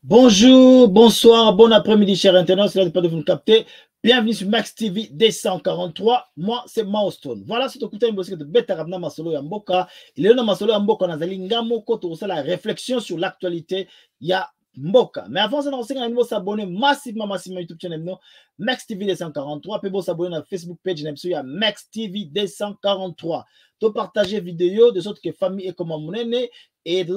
Bonjour, bonsoir, bon après-midi, chers internautes. C'est là de vous capter. Bienvenue sur Max TV D143. Moi, c'est Milestone. Voilà, c'est écouté une musique de Beta Rabna Masolo Yamboka. Il est là, Masolo Yamboka, Nazali Ngamoko, tout ça, la réflexion sur l'actualité. Il y a Mboka. Mais avant ça, on va s'abonner massivement à YouTube channel Max TV D143. Puis, vous s'abonner à la Facebook page, il y a Max TV D143. Tu partager vidéo de sorte que famille et comment mon aîné et de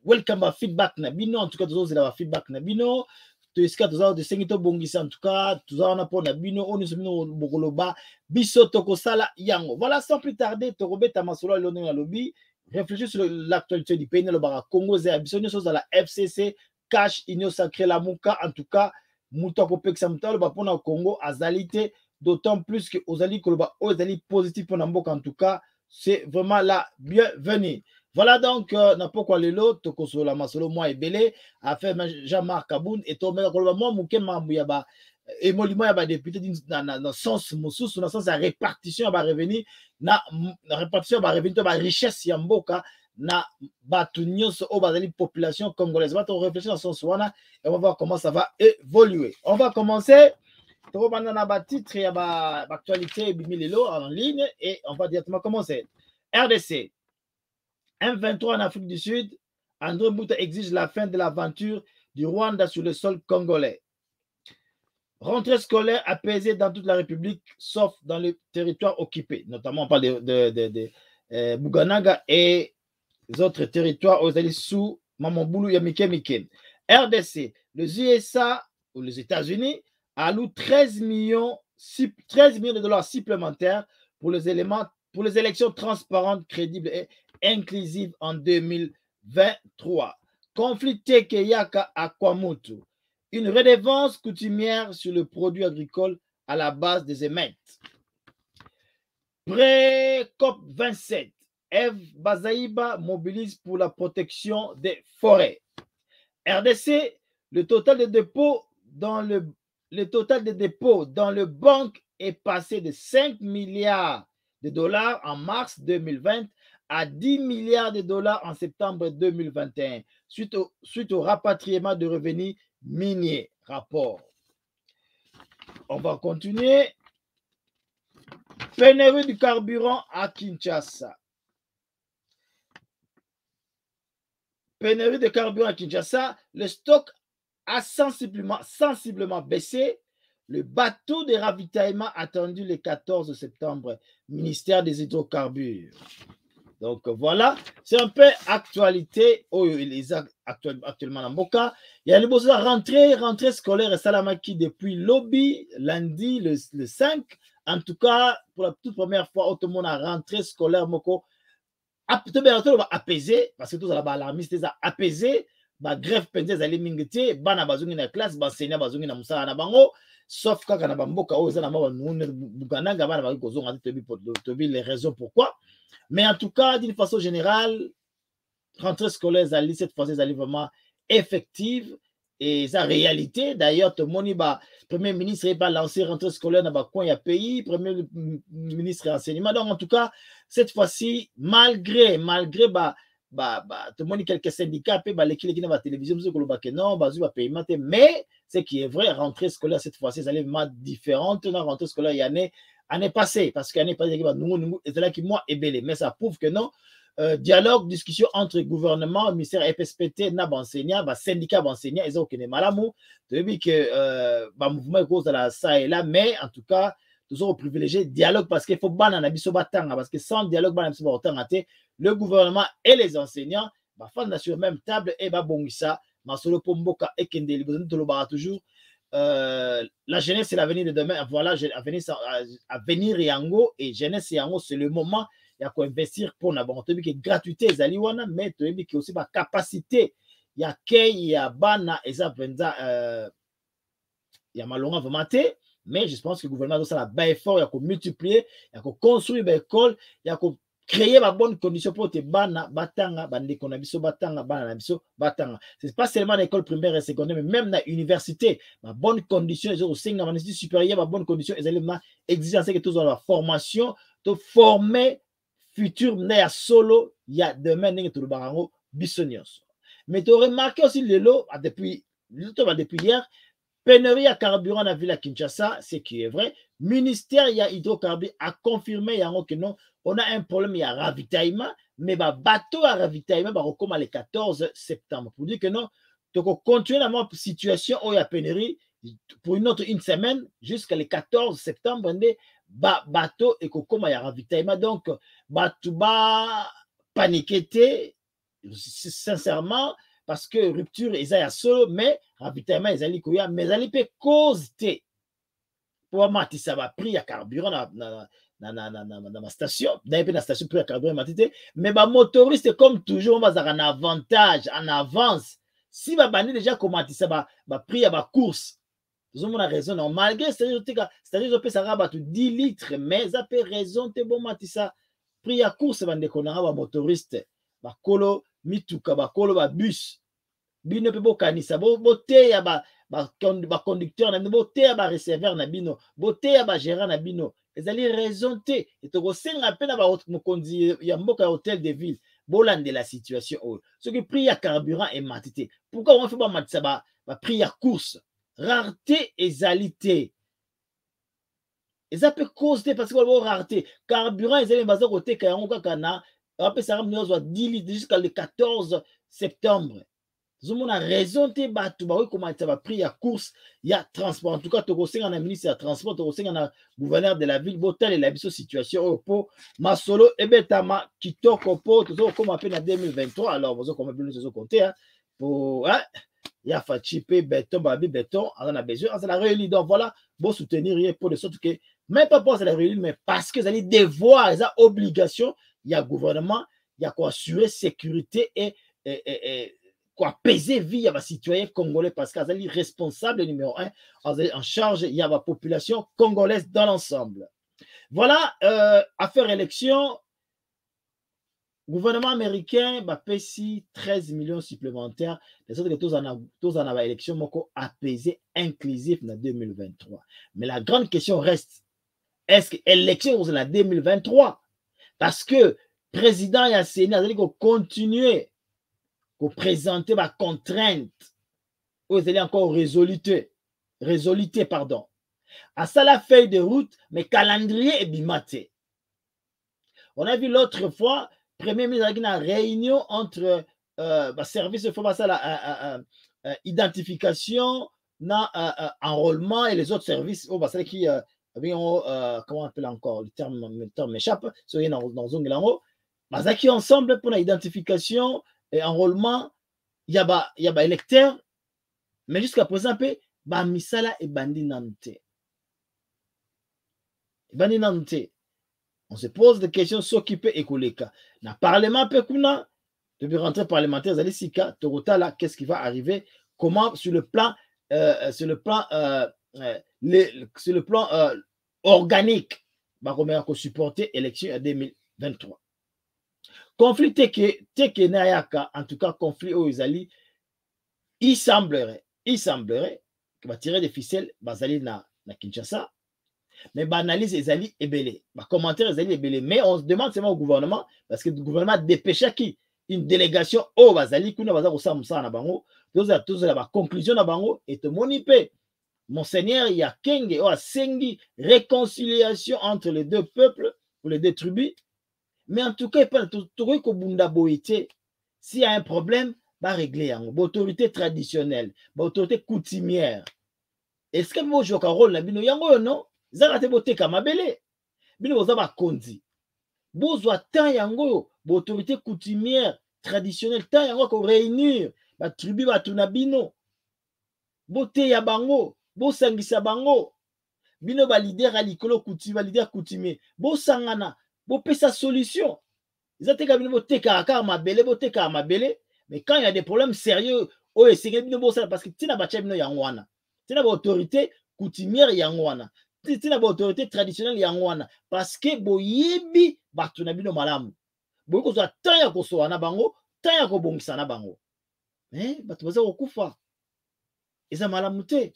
welcome ba feedback na bino en tout cas tous la feedback na bino to iska tous de sengito bongisa en tout cas tous on a pour na bino on nous bino bokoloba biso toko sala yango. Voilà, sans plus tarder to robeta masolo le na lobby réfléchir sur l'actualité du pays le bara Congo zé biso nous dans la FCC cash union sacré la muka en tout cas muto ko peksa mutalo ba pona Congo azalité d'autant plus que ozali koloba ozali positif pour mboka en tout cas c'est vraiment la bienvenue. Voilà donc, n'a pas quoi l'élo, toko la masolo moi et belé, a fait Jean-Marc Kaboun et tombé moi mouké mambouya et molimo ya ba député dans sens moussous dans sens la répartition va revenir na répartition va revenir to ba richesse ya mboka na batu nyonso o bazali population congolaise. Va to réfléchir dans sens wana et on va voir comment ça va évoluer. On va commencer to banana ba titre ya ba actualité bimilelo en ligne et on va directement commencer. RDC M23 en Afrique du Sud, André Bouta exige la fin de l'aventure du Rwanda sur le sol congolais. Rentrée scolaire apaisée dans toute la République, sauf dans le territoire occupé. Notamment, on parle de Bouganaga et les autres territoires aux alliés sous Mamamboulou et Mike. RDC, les USA ou les États-Unis allouent 13 millions de dollars supplémentaires pour les élections transparentes, crédibles et inclusive en 2023. Conflit Tekeyaka à Kwamutu. Une redevance coutumière sur le produit agricole à la base des émettes. Pré-COP 27. Eve Bazaïba mobilise pour la protection des forêts. RDC, le total de dépôts dans le banque est passé de 5 milliards de dollars en mars 2020 à 10 milliards de dollars en septembre 2021, suite au rapatriement de revenus miniers. Rapport. On va continuer. Pénurie du carburant à Kinshasa. Pénurie de carburant à Kinshasa. Le stock a sensiblement baissé. Le bateau de ravitaillement attendu le 14 septembre. Ministère des hydrocarbures. Donc voilà, c'est un peu actualité actuellement dans Boka. Il y a une rentrée scolaire et Salamaki depuis lobby, lundi, le 5. En tout cas, pour la toute première fois, tout le monde a rentré scolaire. Moko apaisé, parce que tout ça alarmiste, apaisé. Grève pendant les mingiti, bana bazungi na classe, enseignant bazungi na musala na bango. Sauf quand on a bamboka, on a les raisons pourquoi. Mais en tout cas, d'une façon générale, rentrée scolaire, cette fois-ci, elle est vraiment effective et sa réalité. D'ailleurs, tout le monde, premier ministre n'a pas lancé rentrée scolaire dans le coin du pays, premier ministre renseignement. Donc, en tout cas, cette fois-ci, malgré tout le monde, quelques syndicats, l'équipe de la télévision, mais ce qui est vrai, rentrée scolaire, cette fois-ci, elle est vraiment différente. Dans la rentrée scolaire, il y a année passée, parce qu'année passée, c'est là qui moi est belé, mais ça prouve que non. Dialogue, discussion entre gouvernement, ministère FSPT, NAB enseignant, syndicat enseignant, ils ont que malamou, depuis que mouvement est cause de la ça et là, mais en tout cas, toujours privilégié dialogue parce qu'il faut ban biso batanga, parce que sans dialogue, le gouvernement et les enseignants, font sur même table et bongisa, masolo pomboka et kendeli, toujours. La jeunesse c'est l'avenir de demain. Voilà, avenir Yango et jeunesse Yango, c'est le moment il y a quoi investir pour la bonne gratuité zaliwana, mais tu as aussi ma capacité. Il y a kei, il y a bana et ça venza il y a malonga vraiment, mais je pense que le gouvernement doit faire un effort, il y a qu'on multiplier, il y a qu'on construire une école, il y a qu'on créer la bonne condition pour te bana batanga bande konabiso batanga bana nabiso batanga. C'est pas seulement l'école primaire et secondaire, mais même la université, la bonne condition, ils ont aussi dans l'institut supérieur, la bonne condition, ils ont exigence que tous dans la formation, de former futur né à solo, il y a demain n'est tout le barango bisonios. Mais tu as remarqué aussi le lot, depuis hier, pénurie à carburant dans la ville à Kinshasa, ce qui est vrai. Ministère il y a hydrocarbures a confirmé que non, on a un problème, il y a ravitaillement, mais bateau à ravitaillement va comme le 14 septembre. Pour dire que non, donc on continue dans la situation où il y a pénurie pour une semaine jusqu'à le 14 septembre, bateau et comme il y a ravitaillement. Donc, bateau va paniquer, sincèrement, parce que rupture est à solo, mais ravitaillement est allé courir, mais elle peut causer pour matissa va prix à carburant dans ma station, dans la station prix à carburant matité, mais ba motoriste comme toujours on va avoir un avantage en avance. Si va bani déjà comment matissa va prix à ba course. Nous avons raison, non, malgré c'est-à-dire que ça va 10 litres, mais ça peut raison te bon matissa prix à course va ndekona ba motoriste ba kolo mituka ba kolo ba bus bino pe bokanisa boteya ba conducteur na bino boteya ba receveur na bino boteya ba gérant na bino ezali raison te etokosenga mpe na mokonzi ya mboka ya hôtel de ville bolande la situation oyo soki prix ya carburant emati te pourquoi on fait bamatisa ba prix ya course rareté ezali te eza mpe cause te parce que bo rareté carburant ezali baza koteka yango kaka na apesaka mino azwa 10 litres jusqu'à le 14 septembre. Nous avons raison de battre comment ça va prix à course, il y a transport. En tout cas, tu as un ministre de transport, tu as un gouverneur de la ville, botal et la situation pour Masolo et Betama qui toque au pot, tu as comme appelé en 2023. Alors, vous avez comme appelé nous compter pour il y a fatchipé béton, babi béton, on a besoin, on a réuni. Donc voilà, pour soutenir pour de sorte que même pas pour la réunion, mais parce que vous allez devoir, ils ont obligation, il y a gouvernement, il y a quoi assurer sécurité et quoi peser vie à la citoyen congolais parce qu'ils sont responsables numéro 1 en charge il y a la population congolaise dans l'ensemble. Voilà, affaire élection, gouvernement américain va payer 13 millions supplémentaires les autres que tous en avoir élection moko apaisé inclusif en 2023. Mais la grande question reste, est-ce que l'élection c'est en 2023 parce que président et Sénat a dit qu'on continue pour présenter ma contrainte aux élèves encore résolité, pardon. À ça la feuille de route, mais calendrier est bimaté. On a vu l'autre fois, premier ministre a une réunion entre service de formation, identification, enrôlement et les autres services. Qui comment on appelle encore, le terme m'échappe, soyez dans un glango. Qui ensemble pour l'identification et enrôlement, il y a électeur, mais jusqu'à présent, misala et bandi nante. On se pose des questions sur qui peut écouler. Dans le Parlement, depuis rentrée parlementaire, qu'est-ce qui va arriver? Comment, sur le plan organique, va supporter l'élection en 2023. Conflit teke nayaka, en tout cas conflit aux Isali, il semblerait que va tirer des ficelles bazali na Kinshasa, mais analyse Isali est belé, commentaire Isali est belé, mais on se demande seulement au gouvernement parce que le gouvernement dépêche qui une délégation au bazali kuna baza kosa musana na bango, tous la conclusion na bango et te monipe Monseigneur Yakenge ou asengi réconciliation entre les deux peuples ou les deux tribus. Mais en tout cas, s'il y a un problème, va régler l'autorité traditionnelle, l'autorité coutumière. Est-ce que vous jouez un rôle là? Non, vous avez voté comme Abélé. Vous avez kondi. Vous avez yango, l'autorité coutumière traditionnelle, tant yango qu'on réunir, la tribu va tout nabino. Boté ya bango, bo sangisa bango. Bino ba leader à l'icolo coutumier, ba leader coutumier. Bo sangana. Vous pouvez sa solution. Mais quand il y a des problèmes sérieux, parce que tu n'as pas autorité coutumière, tu n'as pas autorité traditionnelle, parce que boyebi batunabino malamu. Boyeko za tanya kosoa na bango, tanya ko bongisa na bango. Batu baza kokufa. Eza malamu te.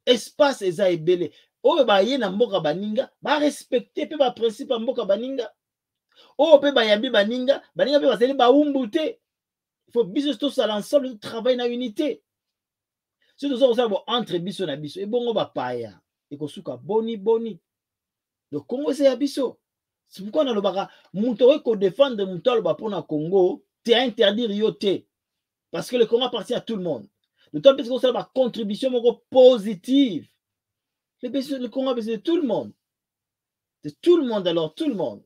Espace eza ebele. Oyo baye na mboka baninga ba respecter pe ba principe mboka baninga oyo pe bayambi baninga pe bazali ba umbu te Il faut biso tous à l'ensemble de travailler dans l'unité. Si nous avons entre biso na biso, et bon on va paya, et qu'on souka boni boni. Le Congo c'est abisso. C'est pourquoi on a le baka, moutowe qu'on défend de moutol pour le Congo, t'es à interdire yoté. Parce que le Congo appartient à tout le monde. D'autant plus qu'on a une contribution positive. Le Congo a besoin de tout le monde. De tout le monde alors, tout le monde.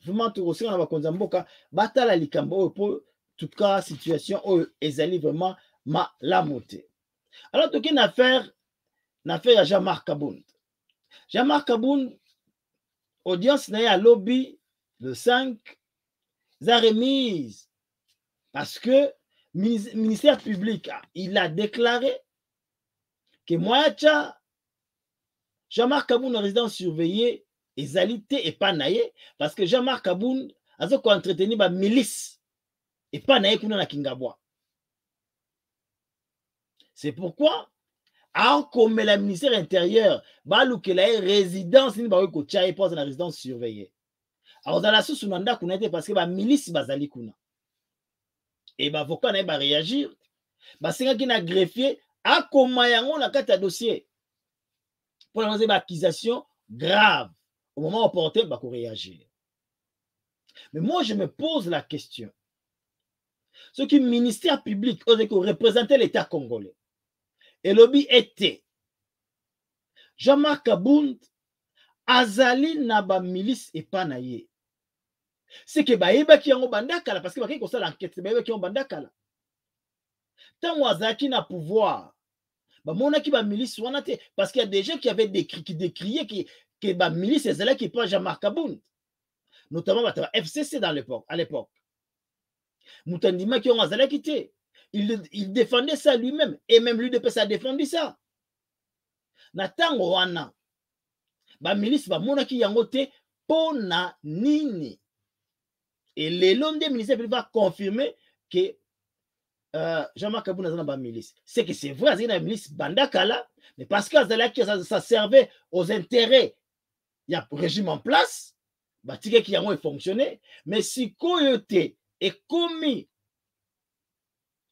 Vraiment, tout aussi, on a besoin de batala likambo pour tout cas situation où ezali vraiment la montée. Alors, tout une affaire à Jean-Marc Kabound. Jean-Marc Kabound, audience n'a à lobby le 5, ça remise parce que le ministère public, il a déclaré que Moyacha, Jean-Marc Kabound, résident surveillé, ezalité et pas naïe, parce que Jean-Marc Kabound a entretenu la milice et pas naïe kuna na Kingabwa. C'est pourquoi, alors comme le ministère intérieur, que la résidence ni ba ko tcha pose la résidence surveillée. Alors dans la sous nanda kuna été parce que la milice bazali kuna. Et ba avocat na ba réagir, ba singa ki na greffier a koma yango na kata dossier. Pour lancer une accusation grave. Au moment opportun, il faut réagir. Mais moi, je me pose la question. Ce qui est le ministère public, représentait l'État congolais. Et lobby était Jean-Marc Kabound, Azali Naba milice et pas naïe. C'est que Baïba qui est en bandakala, parce que Baïba qui est l'enquête, c'est Baïba qui est en bandakala. Tant que Azaki n'a pouvoir, Monaki ba milice parce qu'il y a des gens qui avaient qui décriaient que ba milice c'est là qui prend Jean-Marc Kabound, notamment FCC à l'époque. Moutandima qui ont azala quitté, il défendait ça lui-même et même l'UDPS a défendu ça. Natango wana ba milice ba monaki yangote pona nini et les longs des ministères va confirmer que Jean-Marc Kabound a dans milice. C'est que c'est vrai, il y a une milice bandakala, mais parce que ça servait aux intérêts, il y a un régime en place, qui a fonctionné, mais si Koyote est commis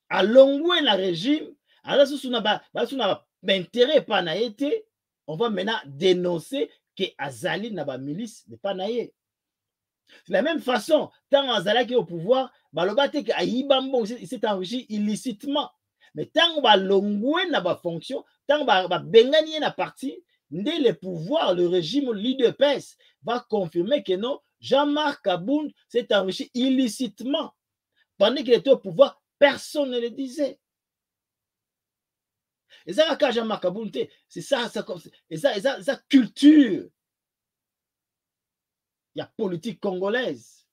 à l'ongoué le régime, alors si on a intérêt pas naïté, on va maintenant dénoncer que Azali n'a pas milice, n'est pas naïe. De la même façon, tant Azala qui est au pouvoir, il s'est enrichi illicitement. Mais tant que l'ongoué n'a pas fonction, tant que Bengani n'a parti, dès le pouvoir, le régime l'UDPS va confirmer que non, Jean-Marc Kabound s'est enrichi illicitement. Pendant qu'il était au pouvoir, personne ne le disait. Et ça, quand Jean-Marc Kabound, c'est ça, ça culture. Il y a politique congolaise.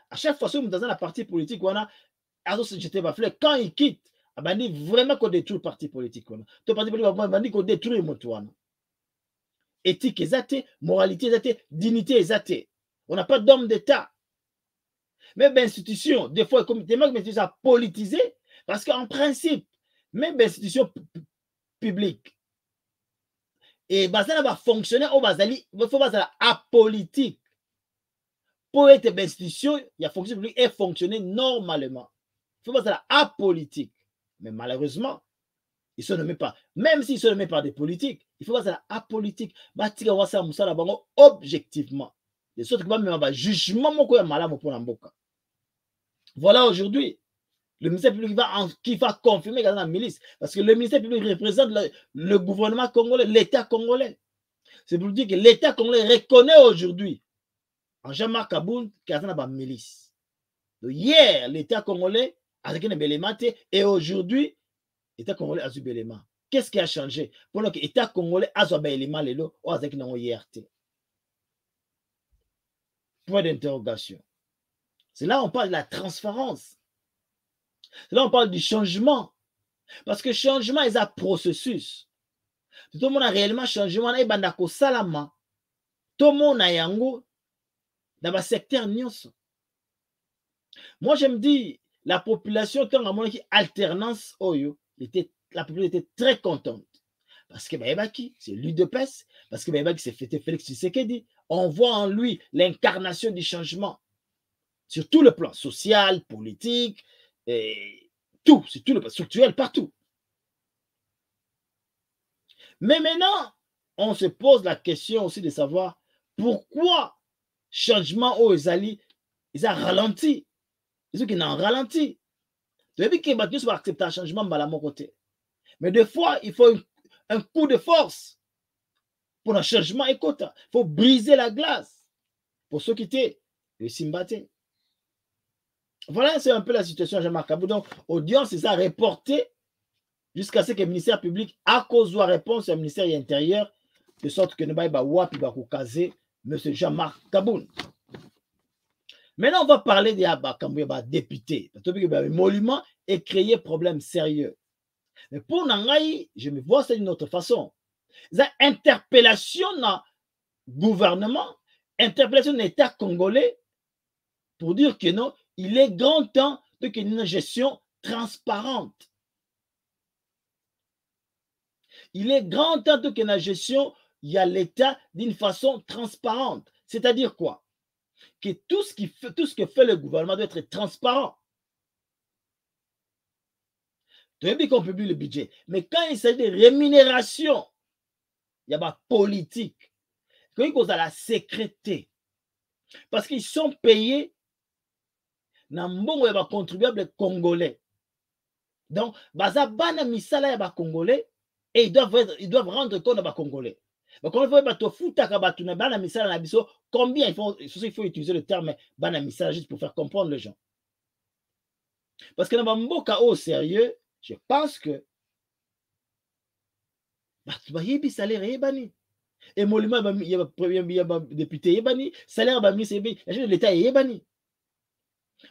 À chaque fois que nous sommes dans la partie politique, quand il quitte, il dit vraiment qu'on détruit le parti politique. Le parti politique, il dit qu'on détruit le monde. Éthique exacte, moralité exacte, dignité exacte. On n'a pas d'homme d'État. Même institution, des fois, comme des mecs ça politisé, parce qu'en principe, même institution publique, et ça va fonctionner au Bazali, il faut être apolitique. Pour être une institution, il y a fonction publique et fonctionner normalement. Il faut être apolitique. Mais malheureusement, ils ne se nomment pas. Même s'ils se nomment par des politiques, il faut être apolitique. Objectivement. De sorte que même un jugement voilà aujourd'hui le ministère public qui va confirmer dans la milice. Parce que le ministère public représente le gouvernement congolais, l'État congolais. C'est pour dire que l'État congolais reconnaît aujourd'hui en Jean-Marc Kabound qui a une milice. Donc, hier, l'État congolais a un élément et aujourd'hui, l'État congolais a un élément. Qu'est-ce qui a changé? Pendant que l'État congolais a un élément, avec un IRT. Point d'interrogation. C'est là où on parle de la transparence. C'est là où on parle du changement. Parce que changement est un processus. Tout le monde a réellement changement. Et bandako salama. Tout le monde a yango. Dans le secteur nyonso. Moi, je me dis, la population, quand on a une alternance, la population était très contente. Parce que c'est l'UDPS, parce que c'est Félix Tshisekedi. On voit en lui l'incarnation du changement. Sur tout le plan social, politique, Et tout, c'est tout le structurel partout. Mais maintenant, on se pose la question aussi de savoir pourquoi changement aux Ezali, ils ont ralenti. Ils ont ralenti. Depuis que maintenant, on va accepter un changement à mon côté. Mais des fois, il faut un coup de force pour un changement. Écoute, il faut briser la glace pour ceux qui étaient le Simbaté. Voilà, c'est un peu la situation à Jean-Marc Kabou. Donc, audience, c'est ça, reporté jusqu'à ce que le ministère public, à cause de la réponse au ministère intérieur, de sorte que nous allons M. Jean-Marc Kaboun. Maintenant, on va parler des députés. Le monument est créé problème sérieux. Mais pour Nangaï, je me vois ça d'une autre façon. C'est interpellation dans le gouvernement, interpellation de l'État congolais pour dire que non, il est grand temps de qu'il y ait une gestion transparente. Il est grand temps de qu'il y ait une gestion, il y a l'État d'une façon transparente. C'est-à-dire quoi? Que tout ce que fait le gouvernement doit être transparent. Tu veux bien qu'on publie le budget. Mais quand il s'agit de rémunération, il y a la politique. Quand il y a la sécurité. Parce qu'ils sont payés dans le contribuable congolais. Donc, bana misala ya ba congolais et ils doivent rendre compte à ba congolais. Donc, quand il faut futa ka batuna bana misala na biso, combien il faut utiliser le terme bana misala juste pour faire comprendre les gens. Parce que dans mboka au sérieux, je pense que bayebi salaire yebani. Et molima il y a député yebani, salaire ba ministre yebani, l'État yebani.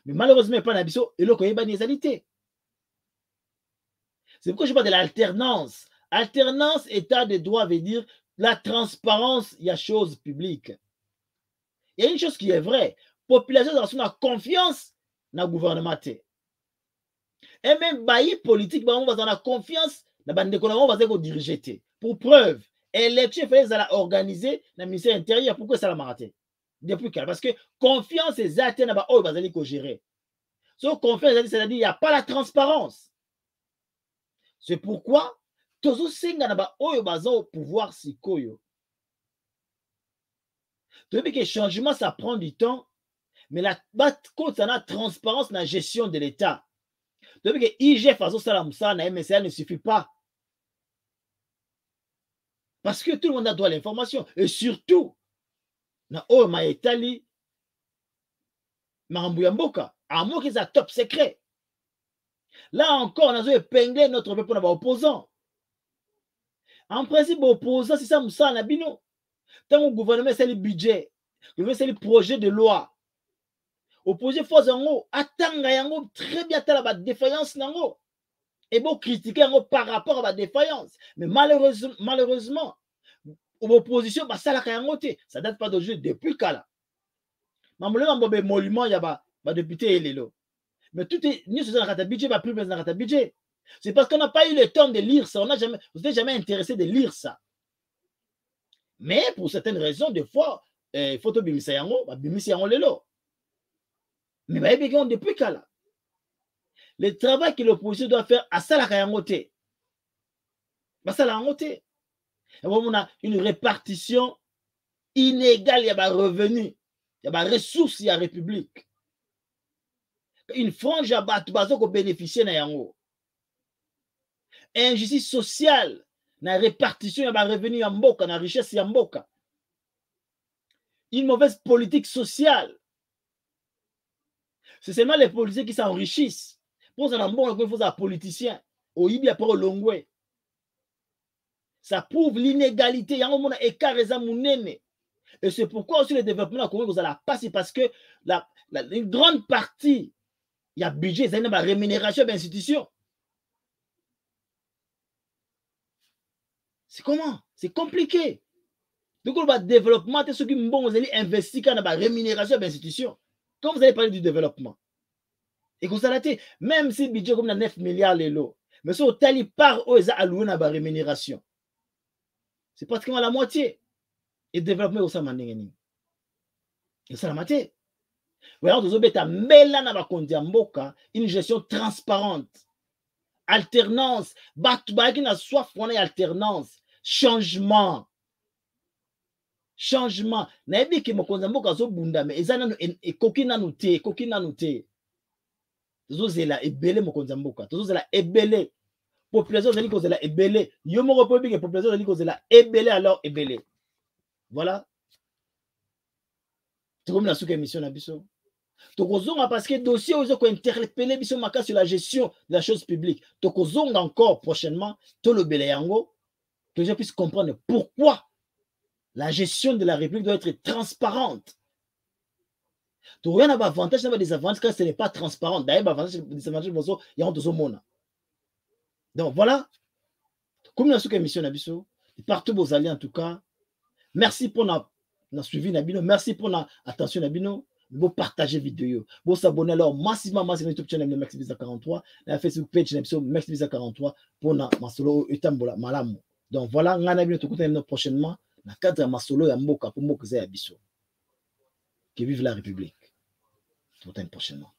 Mais malheureusement pas na biso eloko yebani ezalité. C'est pourquoi je parle de l'alternance. Alternance, état de droit veut dire la transparence, il y a chose publique. Il y a une chose qui est vraie. Population a confiance dans le gouvernement. Et même bailli politique, on va avoir confiance dans le gouvernement, on va diriger. Pour preuve, l'élection, il fallait organiser dans le ministère intérieur. Pourquoi ça l'a raté? Depuis quand? Parce que confiance, c'est atteint dans le gouvernement gérer. So, confiance, c'est-à-dire qu'il n'y a pas la transparence. C'est pourquoi tozo senga na ba oyo baza au pouvoir sikoyo. Tu veux que le changement ça prend du temps, mais la côte ça na transparence dans la gestion de l'État. Tu veux que IGF façon ça na MSA ne suffit pas. Parce que tout le monde a droit à l'information et surtout na oyo ma etali marambuya mboka à moins qu'ils a top secret. Là encore, on a épinglé notre peuple pour opposants. En principe, opposant, c'est ça, Moussa Nabino. Tant que le gouvernement c'est le budget, le gouvernement c'est le projet de loi. Opposé force en haut, attendre yango très bien à la défaillance nango. Et bon critiquer yango par rapport à la défaillance. Mais malheureusement, l'opposition, ça ne date pas d'aujourd'hui depuis Kala. Mamolé Mambobe Monument, il y a des députés et les lots. Mais tout est ni sur un budget, pas plus besoin d'un budget. C'est parce qu'on n'a pas eu le temps de lire ça. Vous n'êtes jamais intéressé de lire ça. Mais pour certaines raisons, des fois, il faut bimisa yango les lots. Mais depuis Kala. Le travail que l'opposition doit faire à ça la kayangote. Ça la ngote. On a une répartition inégale, il y a des revenus, il y a des ressources, il y a la République. Une frange à battre pour bénéficier de yango. Injustice sociale, la répartition, il y a des revenus, il y a la richesse, il y a une mauvaise politique sociale. C'est seulement les politiciens qui s'enrichissent. Pour ça, il faut un politicien. Au Ibi, après au Longwe. Ça prouve l'inégalité. Il y a un écart. Et c'est pourquoi aussi le développement vous allez passer parce que une grande partie, il y a budget, c'est une rémunération d'institutions. C'est comment? C'est compliqué. Donc, le développement, c'est ce qui vous allez investir dans la rémunération d'institutions. Quand vous allez parler du développement, et que ça même si le budget comme 9 milliards les lots, mais si au tali part où ils ont alloué dans la rémunération, c'est pratiquement la moitié. Et le développement au sein de et ça la moitié. Voilà, tozobeta mbela na bakonzi ya mboka, une gestion transparente. Alternance, bato bayaki na soif wana ya alternance, changement. Changement. Nayebi ke mokonzi ya mboka azobunda me eza nanu ekoki nanu te. Tozozela ebele mokonzi ya mboka, tozozela ebele. Population ezali kozela ebele. Yo moko po bike population ezali kozela ebele alors ebele. Voilà. Tokomi na suka émission na biso. Tokozonga parce que dossier ozo ko interpeller biso makasi sur la gestion de la chose publique. Tokozonga encore prochainement tolobele yango que les gens puissent comprendre pourquoi la gestion de la République doit être transparente. Tokoya na ba avantage na ba désavantage quand ce n'est pas transparent. D'ailleurs ba avantage désavantage bozo yango tozomona. Donc voilà. Comme na suka émission na biso, partout vos alliés en tout cas. Merci pour na suivi na bino, merci pour na attention na bino. Vous partagez vidéo, vous s'abonnez alors massivement sur YouTube channel de Max Visa 43, la Facebook page de Max Visa 43 pour na masolo etambola malamu. Donc voilà, ngana bino tokutana prochainement na cadre ya masolo ya mboka pour mboka za ya biso. Que vive la République. Tokutana prochainement.